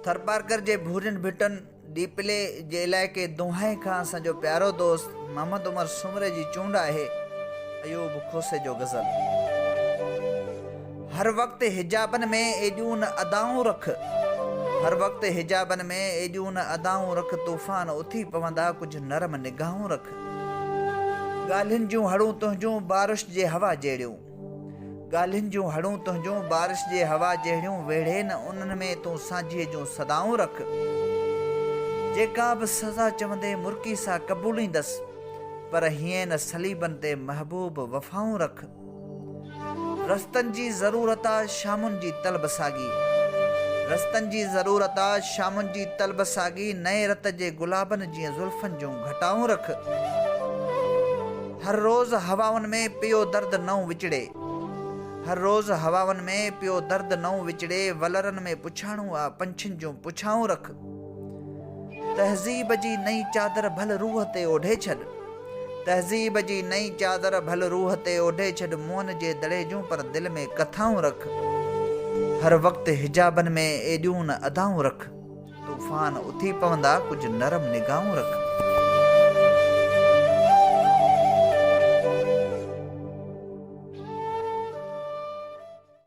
थरपारकर जे भूरिन भिटन डीपले जे इलाइक़े दुहाई खां असांजो प्यारो दोस्त मोहम्मद उमर सुमरे जी चूंड आहे अयूब खोसे जो गज़ल। हर वक्त हिजाबन में एॾियूं न अदाऊं रख, हर वक्त हिजाबन में एॾियूं न अदाऊं रख, तूफ़ान उथी पवंदा कुझु नरम निगाहूं रख। ॻाल्हियुनि जूं हड़ूं तुंहिंजूं बारिश जे हवा जहिड़ियूं, ॻाल्हियुनि जूं हड़ूं तुंहिंजूं बारिश जे हवा जहिड़ियूं, वेढ़े न उन्हनि में तूं साझीअ जूं सदाऊं रख। जेका बि सज़ा चवंदे मुर्की सां क़बूलींदसि, पर हीअं न सलीबनि ते महबूब वफ़ाऊं रख। रस्तनि जी ज़रूरत आहे शामुनि जी तलब साॻी, रस्तनि जी ज़रूरत आहे शामुनि जी तलब साॻी, नए रत जे गुलाबनि जीअं ज़ुल्फ़नि जूं घटाऊं रख। हर रोज़ हवाउनि में पियो दर्द नओं विचड़े, हर रोज़ हवाउनि में पियो दर्द नओं विचड़े, वलरनि में पुछाणूं आहे पंछियुनि जूं पुछाऊं रख। तहज़ीब जी नई चादर भल रूह ते ओढ़े छॾ, तहज़ीब जी नई चादर भल रूह ते ओढ़े छॾ, मुअन जे दड़े जूं पर दिलि में कथाऊं रख। हर वक्त हिजाबन में एॾियूं न अदाऊं रख, तूफ़ान उथी पवंदा कुझु नरम निगाहूं रख।